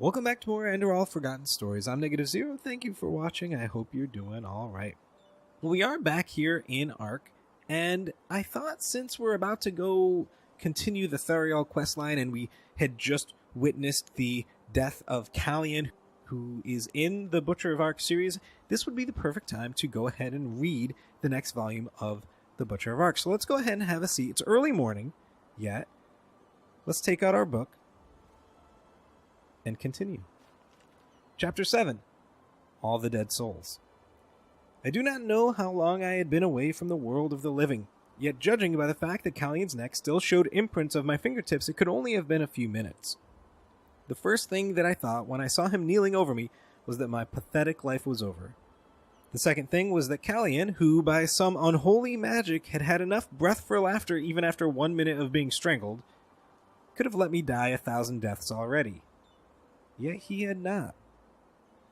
Welcome back to more Enderal Forgotten Stories. I'm Negative Zero. Thank you for watching. I hope you're doing all right. Well, we are back here in Ark, and I thought since we're about to go continue the Thariel questline, and we had just witnessed the death of Callian, who is in the Butcher of Ark series, this would be the perfect time to go ahead and read the next volume of the Butcher of Ark. So let's go ahead and have a seat. It's early morning yet. Let's take out our book and continue. Chapter 7, All the Dead Souls. I do not know how long I had been away from the world of the living, yet judging by the fact that Callian's neck still showed imprints of my fingertips, it could only have been a few minutes. The first thing that I thought when I saw him kneeling over me was that my pathetic life was over. The second thing was that Callian, who by some unholy magic had had enough breath for laughter even after 1 minute of being strangled, could have let me die 1,000 deaths already. Yet he had not.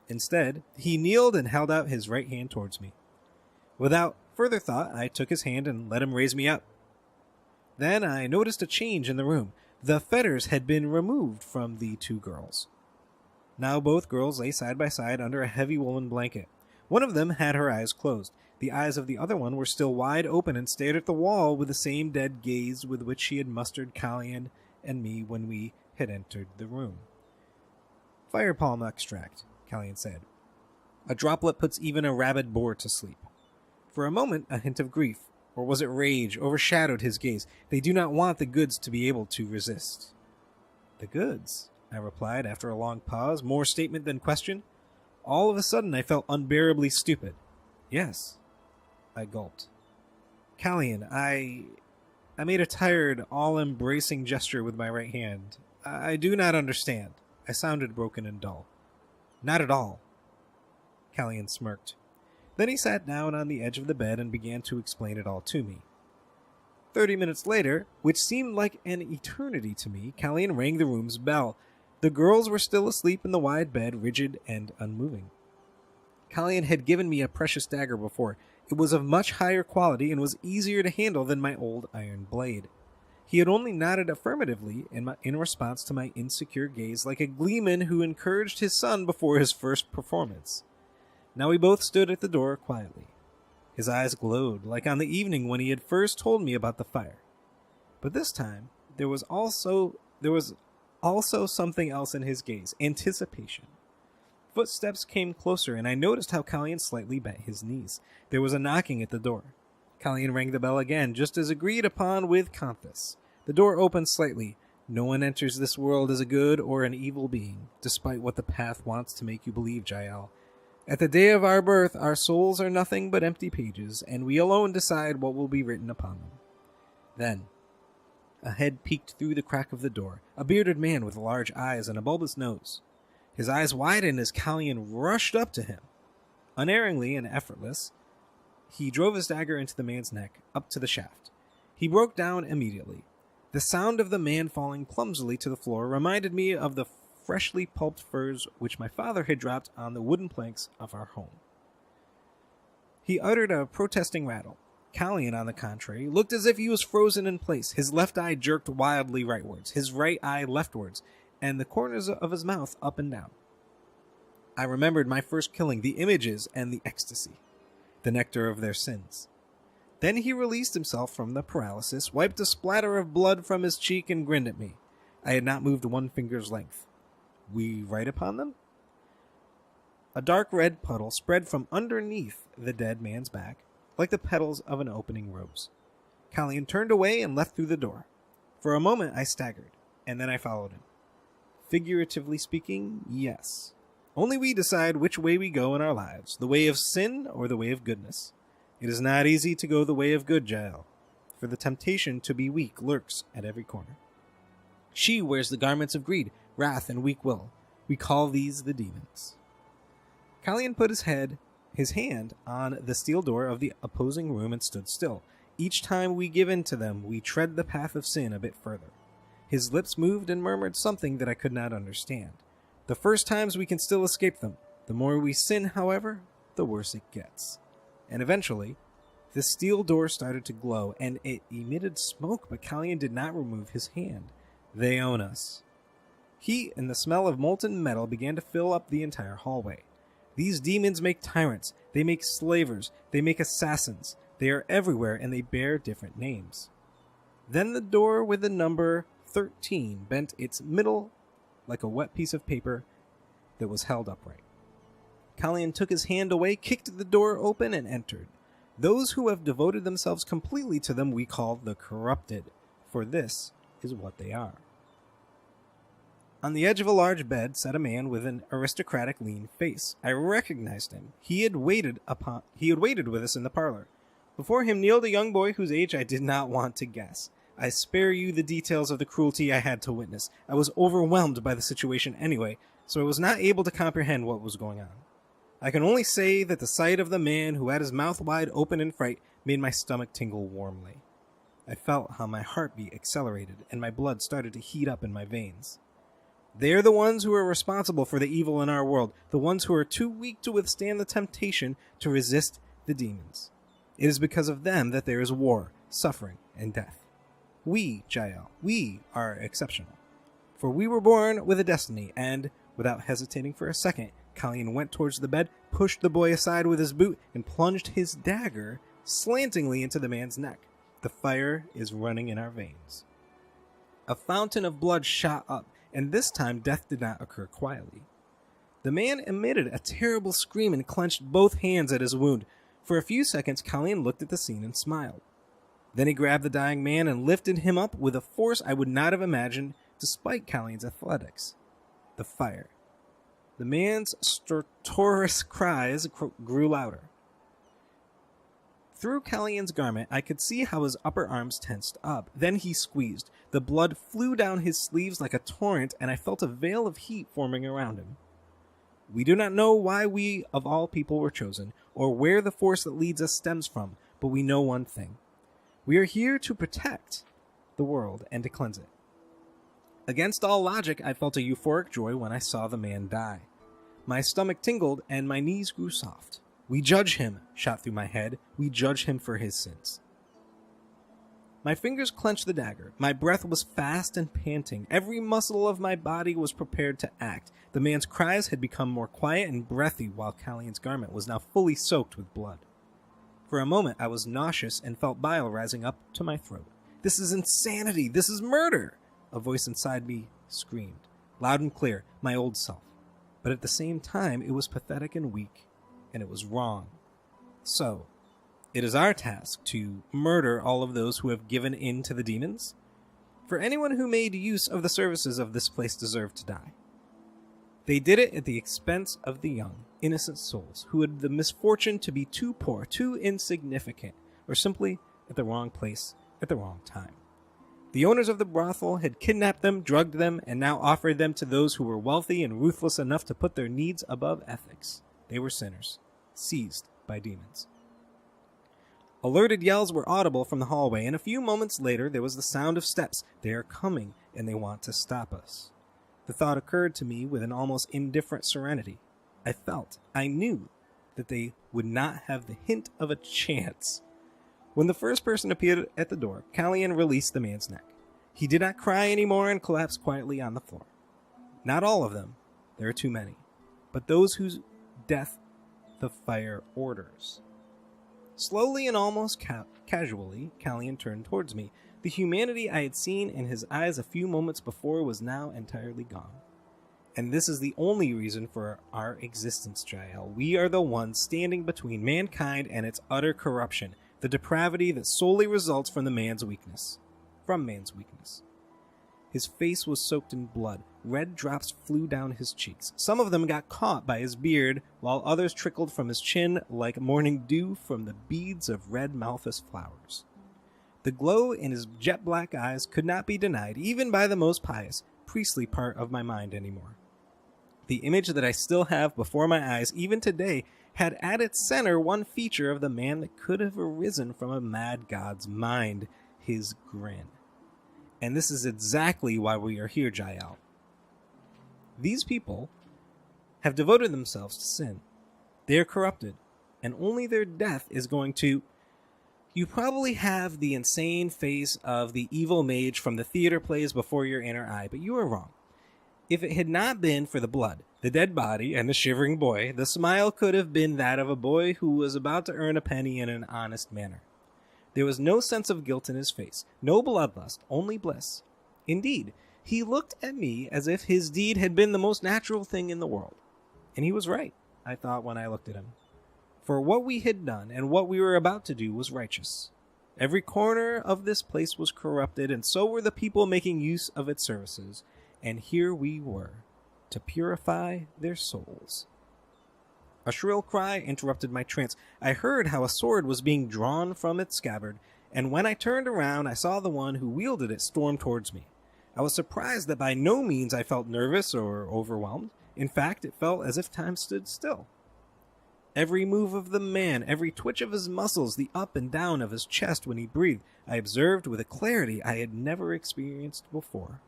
Instead, he kneeled and held out his right hand towards me. Without further thought, I took his hand and let him raise me up. Then I noticed a change in the room. The fetters had been removed from the two girls. Now both girls lay side by side under a heavy woolen blanket. One of them had her eyes closed. The eyes of the other one were still wide open and stared at the wall with the same dead gaze with which she had mustered Callian and me when we had entered the room. Fire palm extract, Callian said. A droplet puts even a rabid boar to sleep. For a moment, a hint of grief, or was it rage, overshadowed his gaze. They do not want the goods to be able to resist. The goods, I replied after a long pause, more statement than question. All of a sudden, I felt unbearably stupid. Yes, I gulped. Callian, I made a tired, all-embracing gesture with my right hand. I do not understand. I sounded broken and dull. Not at all. Callian smirked. Then he sat down on the edge of the bed and began to explain it all to me. 30 minutes later, which seemed like an eternity to me, Callian rang the room's bell. The girls were still asleep in the wide bed, rigid and unmoving. Callian had given me a precious dagger before. It was of much higher quality and was easier to handle than my old iron blade. He had only nodded affirmatively in response to my insecure gaze, like a gleeman who encouraged his son before his first performance. Now we both stood at the door quietly. His eyes glowed, like on the evening when he had first told me about the fire. But this time, there was also something else in his gaze, anticipation. Footsteps came closer, and I noticed how Callian slightly bent his knees. There was a knocking at the door. Callian rang the bell again, just as agreed upon with Conthus. The door opened slightly. No one enters this world as a good or an evil being, despite what the path wants to make you believe, Jael. At the day of our birth, our souls are nothing but empty pages, and we alone decide what will be written upon them. Then, a head peeked through the crack of the door, a bearded man with large eyes and a bulbous nose. His eyes widened as Callian rushed up to him. Unerringly and effortless, he drove his dagger into the man's neck, up to the shaft. He broke down immediately. The sound of the man falling clumsily to the floor reminded me of the freshly pulped furs which my father had dropped on the wooden planks of our home. He uttered a protesting rattle. Callian, on the contrary, looked as if he was frozen in place. His left eye jerked wildly rightwards, his right eye leftwards, and the corners of his mouth up and down. I remembered my first killing, the images and the ecstasy, the nectar of their sins. Then he released himself from the paralysis, wiped a splatter of blood from his cheek, and grinned at me. I had not moved 1 finger's length. We write upon them? A dark red puddle spread from underneath the dead man's back, like the petals of an opening rose. Callian turned away and left through the door. For a moment I staggered, and then I followed him. Figuratively speaking, yes. Only we decide which way we go in our lives, the way of sin or the way of goodness. It is not easy to go the way of good, Jael, for the temptation to be weak lurks at every corner. She wears the garments of greed, wrath, and weak will. We call these the demons. Callian put his hand on the steel door of the opposing room and stood still. Each time we give in to them, we tread the path of sin a bit further. His lips moved and murmured something that I could not understand. The first times we can still escape them. The more we sin, however, the worse it gets. And eventually, the steel door started to glow, and it emitted smoke, but Callian did not remove his hand. They own us. Heat and the smell of molten metal began to fill up the entire hallway. These demons make tyrants, they make slavers, they make assassins. They are everywhere and they bear different names. Then the door with the number 13 bent its middle like a wet piece of paper that was held upright. Kallian took his hand away, kicked the door open, and entered. Those who have devoted themselves completely to them we call the corrupted, for this is what they are. On the edge of a large bed sat a man with an aristocratic lean face. I recognized him. He had waited with us in the parlor. Before him kneeled a young boy whose age I did not want to guess. I spare you the details of the cruelty I had to witness. I was overwhelmed by the situation anyway, so I was not able to comprehend what was going on. I can only say that the sight of the man who had his mouth wide open in fright made my stomach tingle warmly. I felt how my heartbeat accelerated and my blood started to heat up in my veins. They are the ones who are responsible for the evil in our world, the ones who are too weak to withstand the temptation to resist the demons. It is because of them that there is war, suffering, and death. We, Jael, we are exceptional. For we were born with a destiny, and, without hesitating for a second, Kallian went towards the bed, pushed the boy aside with his boot, and plunged his dagger slantingly into the man's neck. The fire is running in our veins. A fountain of blood shot up, and this time death did not occur quietly. The man emitted a terrible scream and clenched both hands at his wound. For a few seconds, Kallian looked at the scene and smiled. Then he grabbed the dying man and lifted him up with a force I would not have imagined despite Kallian's athletics. The fire. The man's stertorous cries grew louder. Through Kallian's garment, I could see how his upper arms tensed up. Then he squeezed. The blood flew down his sleeves like a torrent, and I felt a veil of heat forming around him. We do not know why we, of all people, were chosen, or where the force that leads us stems from, but we know one thing. We are here to protect the world and to cleanse it. Against all logic, I felt a euphoric joy when I saw the man die. My stomach tingled, and my knees grew soft. We judge him, shot through my head. We judge him for his sins. My fingers clenched the dagger. My breath was fast and panting. Every muscle of my body was prepared to act. The man's cries had become more quiet and breathy while Kallian's garment was now fully soaked with blood. For a moment, I was nauseous and felt bile rising up to my throat. This is insanity! This is murder! A voice inside me screamed, loud and clear, my old self. But at the same time, it was pathetic and weak. And it was wrong. So, it is our task to murder all of those who have given in to the demons. For anyone who made use of the services of this place deserved to die. They did it at the expense of the young, innocent souls who had the misfortune to be too poor, too insignificant, or simply at the wrong place at the wrong time. The owners of the brothel had kidnapped them, drugged them, and now offered them to those who were wealthy and ruthless enough to put their needs above ethics. They were sinners, seized by demons. Alerted yells were audible from the hallway, and a few moments later there was the sound of steps. They are coming, and they want to stop us. The thought occurred to me with an almost indifferent serenity. I knew that they would not have the hint of a chance. When the first person appeared at the door, Kallian released the man's neck. He did not cry anymore and collapsed quietly on the floor. Not all of them. There are too many. But those whose death the fire orders. Slowly and almost casually, Kallian turned towards me. The humanity I had seen in his eyes a few moments before was now entirely gone. And this is the only reason for our existence, Jael. We are the ones standing between mankind and its utter corruption, the depravity that solely results from man's weakness. His face was soaked in blood. Red drops flew down his cheeks. Some of them got caught by his beard, while others trickled from his chin like morning dew from the beads of red malthus flowers. The glow in his jet-black eyes could not be denied, even by the most pious, priestly part of my mind anymore. The image that I still have before my eyes, even today, had at its center one feature of the man that could have arisen from a mad god's mind, his grin. And this is exactly why we are here, Jael. These people have devoted themselves to sin. They are corrupted, and only their death is going to... You probably have the insane face of the evil mage from the theater plays before your inner eye, but you are wrong. If it had not been for the blood, the dead body, and the shivering boy, the smile could have been that of a boy who was about to earn a penny in an honest manner. There was no sense of guilt in his face, no bloodlust, only bliss. Indeed, he looked at me as if his deed had been the most natural thing in the world. And he was right, I thought when I looked at him. For what we had done and what we were about to do was righteous. Every corner of this place was corrupted, and so were the people making use of its services. And here we were, to purify their souls. A shrill cry interrupted my trance. I heard how a sword was being drawn from its scabbard, and when I turned around, I saw the one who wielded it storm towards me. I was surprised that by no means I felt nervous or overwhelmed. In fact, it felt as if time stood still. Every move of the man, every twitch of his muscles, the up and down of his chest when he breathed, I observed with a clarity I had never experienced before.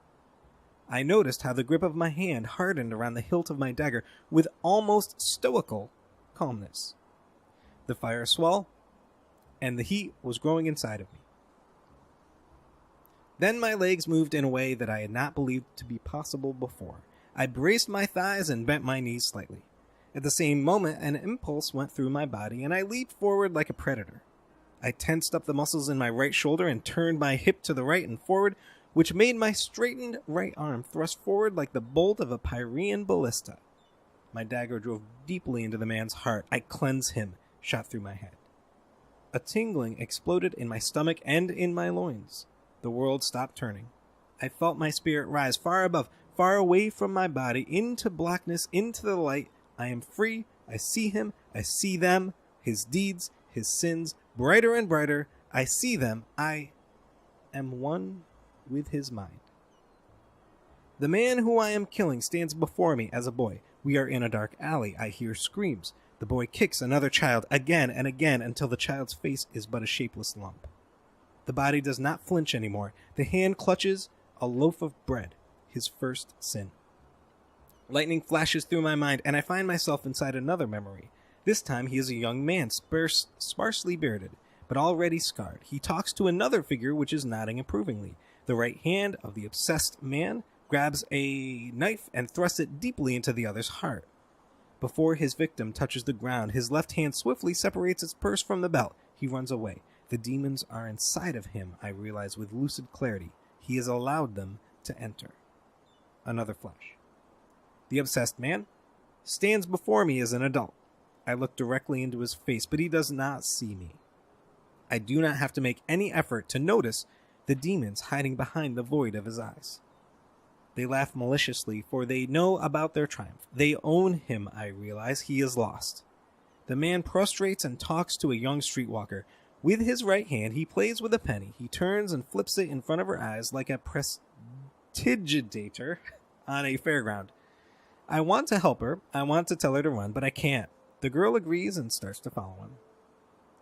I noticed how the grip of my hand hardened around the hilt of my dagger with almost stoical calmness. The fire swelled, and the heat was growing inside of me. Then my legs moved in a way that I had not believed to be possible before. I braced my thighs and bent my knees slightly. At the same moment, an impulse went through my body, and I leaped forward like a predator. I tensed up the muscles in my right shoulder and turned my hip to the right and forward, which made my straightened right arm thrust forward like the bolt of a Pyrean ballista. My dagger drove deeply into the man's heart. I cleansed him, shot through my head. A tingling exploded in my stomach and in my loins. The world stopped turning. I felt my spirit rise far above, far away from my body, into blackness, into the light. I am free. I see him. I see them. His deeds, his sins, brighter and brighter. I see them. I am one with his mind. The man who I am killing stands before me as a boy. We are in a dark alley. I hear screams. The boy kicks another child again and again until the child's face is but a shapeless lump. The body does not flinch anymore. The hand clutches a loaf of bread, his first sin. Lightning flashes through my mind, and I find myself inside another memory. This time he is a young man, sparsely bearded, but already scarred. He talks to another figure which is nodding approvingly. The right hand of the obsessed man grabs a knife and thrusts it deeply into the other's heart. Before his victim touches the ground, his left hand swiftly separates its purse from the belt. He runs away. The demons are inside of him, I realize with lucid clarity. He has allowed them to enter. Another flash. The obsessed man stands before me as an adult. I look directly into his face, but he does not see me. I do not have to make any effort to notice the demons hiding behind the void of his eyes. They laugh maliciously, for they know about their triumph. They own him, I realize. He is lost. The man prostrates and talks to a young streetwalker. With his right hand, he plays with a penny. He turns and flips it in front of her eyes like a prestidigitator on a fairground. I want to help her. I want to tell her to run, but I can't. The girl agrees and starts to follow him.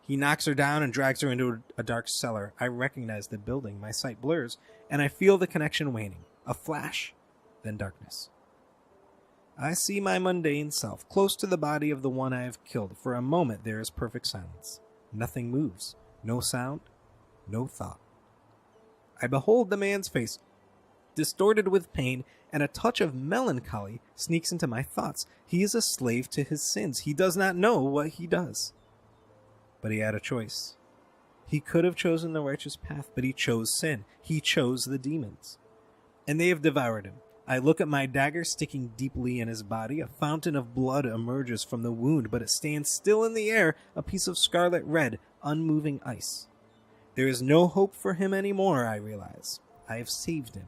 He knocks her down and drags her into a dark cellar. I recognize the building. My sight blurs, and I feel the connection waning. A flash, then darkness. I see my mundane self, close to the body of the one I have killed. For a moment there is perfect silence. Nothing moves. No sound. No thought. I behold the man's face, distorted with pain, and a touch of melancholy sneaks into my thoughts. He is a slave to his sins. He does not know what he does. But he had a choice. He could have chosen the righteous path, but he chose sin. He chose the demons. And they have devoured him. I look at my dagger sticking deeply in his body. A fountain of blood emerges from the wound, but it stands still in the air, a piece of scarlet red, unmoving ice. There is no hope for him anymore, I realize. I have saved him.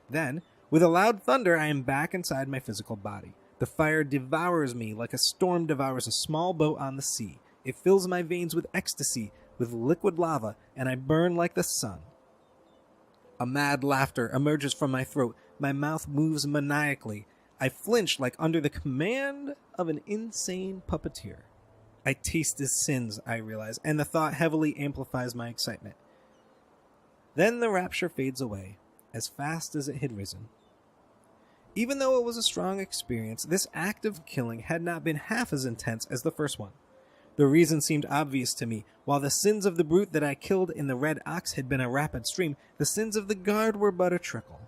Then, with a loud thunder, I am back inside my physical body. The fire devours me like a storm devours a small boat on the sea. It fills my veins with ecstasy, with liquid lava, and I burn like the sun. A mad laughter emerges from my throat. My mouth moves maniacally. I flinch like under the command of an insane puppeteer. I taste his sins, I realize, and the thought heavily amplifies my excitement. Then the rapture fades away, as fast as it had risen. Even though it was a strong experience, this act of killing had not been half as intense as the first one. The reason seemed obvious to me. While the sins of the brute that I killed in the red ox had been a rapid stream, the sins of the guard were but a trickle.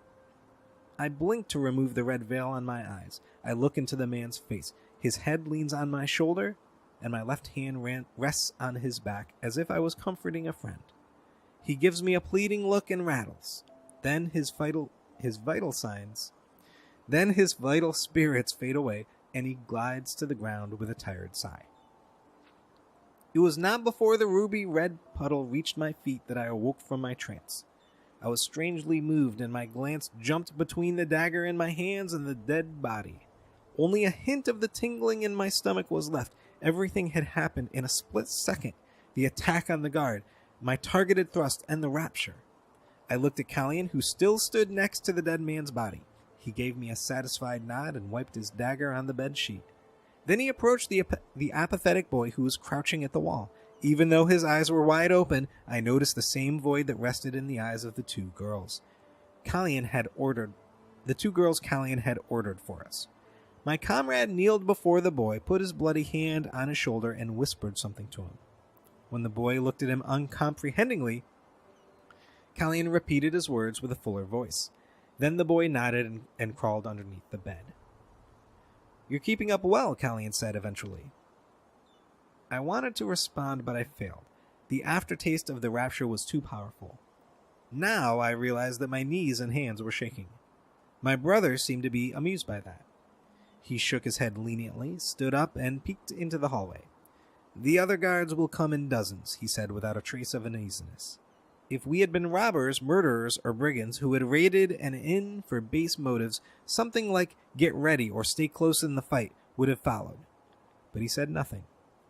I blink to remove the red veil on my eyes. I look into the man's face. His head leans on my shoulder, and my left hand rests on his back as if I was comforting a friend. He gives me a pleading look and rattles. Then his vital spirits fade away, and he glides to the ground with a tired sigh. It was not before the ruby-red puddle reached my feet that I awoke from my trance. I was strangely moved, and my glance jumped between the dagger in my hands and the dead body. Only a hint of the tingling in my stomach was left. Everything had happened in a split second. The attack on the guard, my targeted thrust, and the rapture. I looked at Callion, who still stood next to the dead man's body. He gave me a satisfied nod and wiped his dagger on the bedsheet. Then he approached the apathetic boy who was crouching at the wall. Even though his eyes were wide open, I noticed the same void that rested in the eyes of the two girls. The two girls Callion had ordered for us. My comrade kneeled before the boy, put his bloody hand on his shoulder, and whispered something to him. When the boy looked at him uncomprehendingly, Callion repeated his words with a fuller voice. Then the boy nodded and crawled underneath the bed. "You're keeping up well," Callion said eventually. I wanted to respond, but I failed. The aftertaste of the rapture was too powerful. Now I realized that my knees and hands were shaking. My brother seemed to be amused by that. He shook his head leniently, stood up, and peeked into the hallway. "The other guards will come in dozens," he said without a trace of uneasiness. If we had been robbers, murderers, or brigands who had raided an inn for base motives, something like "get ready" or "stay close in the fight" would have followed. But he said nothing.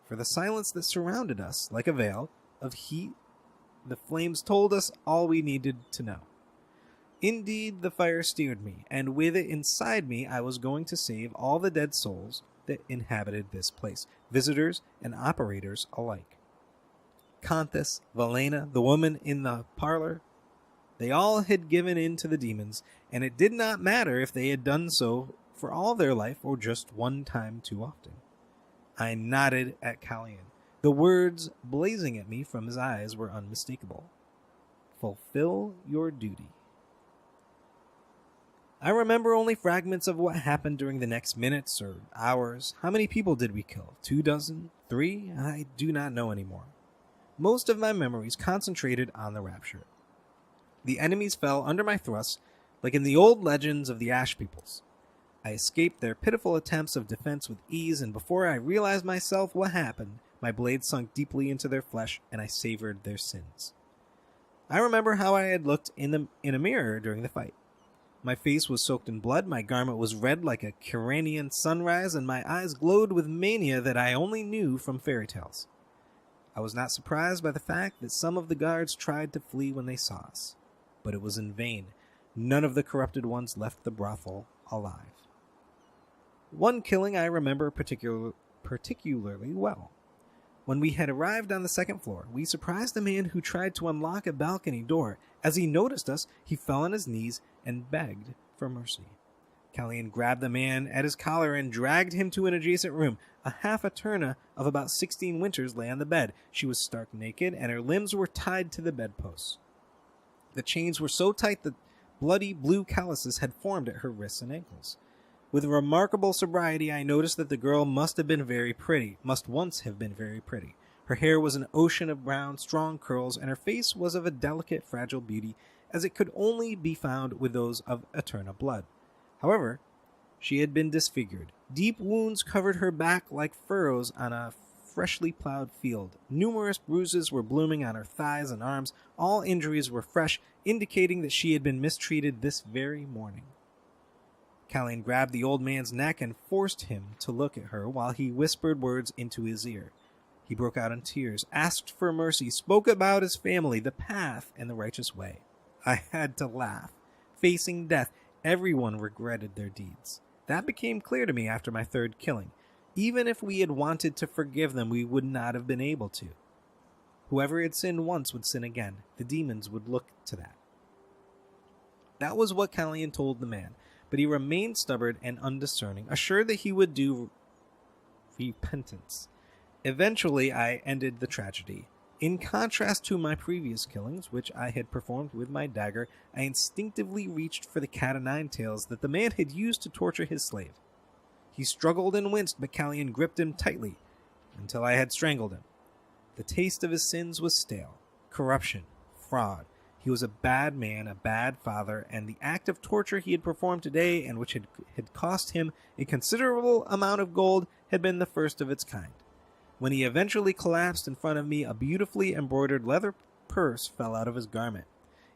For the silence that surrounded us, like a veil of heat, the flames told us all we needed to know. Indeed, the fire steered me, and with it inside me, I was going to save all the dead souls that inhabited this place, visitors and operators alike. Conthus, Valena, the woman in the parlor, they all had given in to the demons, and it did not matter if they had done so for all their life or just one time too often. I nodded at Callion. The words blazing at me from his eyes were unmistakable. Fulfill your duty. I remember only fragments of what happened during the next minutes or hours. How many people did we kill? 2 dozen? 3? I do not know anymore. Most of my memories concentrated on the rapture. The enemies fell under my thrust, like in the old legends of the Ash peoples. I escaped their pitiful attempts of defense with ease, and before I realized myself what happened, my blade sunk deeply into their flesh, and I savored their sins. I remember how I had looked in a mirror during the fight. My face was soaked in blood, my garment was red like a Kiranian sunrise, and my eyes glowed with mania that I only knew from fairy tales. I was not surprised by the fact that some of the guards tried to flee when they saw us, but it was in vain. None of the corrupted ones left the brothel alive. One killing I remember particularly well. When we had arrived on the second floor, we surprised a man who tried to unlock a balcony door. As he noticed us, he fell on his knees and begged for mercy. Callion grabbed the man at his collar and dragged him to an adjacent room. A half Eterna of about 16 winters lay on the bed. She was stark naked, and her limbs were tied to the bedposts. The chains were so tight that bloody blue calluses had formed at her wrists and ankles. With remarkable sobriety, I noticed that the girl must once have been very pretty. Her hair was an ocean of brown, strong curls, and her face was of a delicate, fragile beauty, as it could only be found with those of Eterna blood. However, she had been disfigured. Deep wounds covered her back like furrows on a freshly plowed field. Numerous bruises were blooming on her thighs and arms. All injuries were fresh, indicating that she had been mistreated this very morning. Callion grabbed the old man's neck and forced him to look at her while he whispered words into his ear. He broke out in tears, asked for mercy, spoke about his family, the path, and the righteous way. I had to laugh. Facing death, everyone regretted their deeds. That became clear to me after my third killing. Even if we had wanted to forgive them, we would not have been able to. Whoever had sinned once would sin again. The demons would look to that. That was what Callion told the man, but he remained stubborn and undiscerning, assured that he would do repentance. Eventually, I ended the tragedy. In contrast to my previous killings, which I had performed with my dagger, I instinctively reached for the cat o' nine tails that the man had used to torture his slave. He struggled and winced, but Callion gripped him tightly until I had strangled him. The taste of his sins was stale. Corruption, fraud. He was a bad man, a bad father, and the act of torture he had performed today, and which had cost him a considerable amount of gold, had been the first of its kind. When he eventually collapsed in front of me, a beautifully embroidered leather purse fell out of his garment.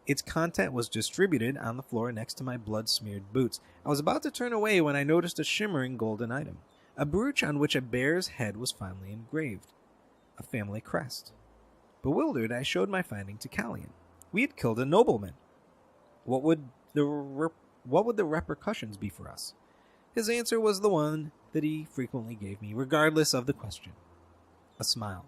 Its content was distributed on the floor next to my blood-smeared boots. I was about to turn away when I noticed a shimmering golden item, a brooch on which a bear's head was finely engraved, a family crest. Bewildered, I showed my finding to Callion. We had killed a nobleman. What would the repercussions be for us? His answer was the one that he frequently gave me, regardless of the question. A smile.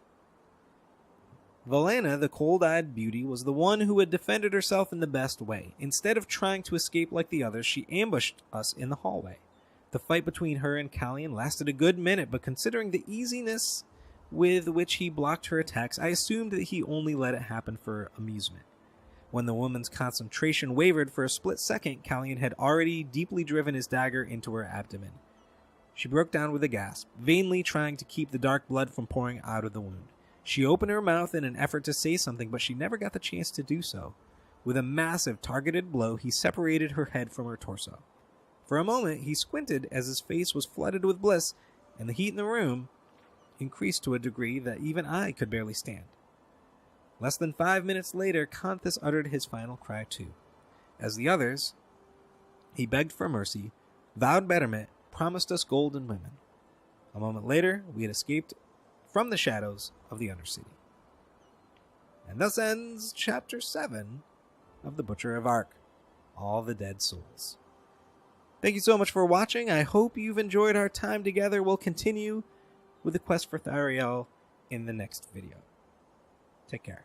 Valena, the cold-eyed beauty, was the one who had defended herself in the best way. Instead of trying to escape like the others, she ambushed us in the hallway. The fight between her and Callion lasted a good minute, but considering the easiness with which he blocked her attacks, I assumed that he only let it happen for amusement. When the woman's concentration wavered for a split second, Callion had already deeply driven his dagger into her abdomen. She broke down with a gasp, vainly trying to keep the dark blood from pouring out of the wound. She opened her mouth in an effort to say something, but she never got the chance to do so. With a massive targeted blow, he separated her head from her torso. For a moment, he squinted as his face was flooded with bliss, and the heat in the room increased to a degree that even I could barely stand. Less than 5 minutes later, Conthus uttered his final cry too. As the others, he begged for mercy, vowed betterment, promised us gold and women. A moment later, we had escaped from the shadows of the Undercity. And thus ends Chapter 7 of The Butcher of Ark, All the Dead Souls. Thank you so much for watching. I hope you've enjoyed our time together. We'll continue with the quest for Thariel in the next video. Take care.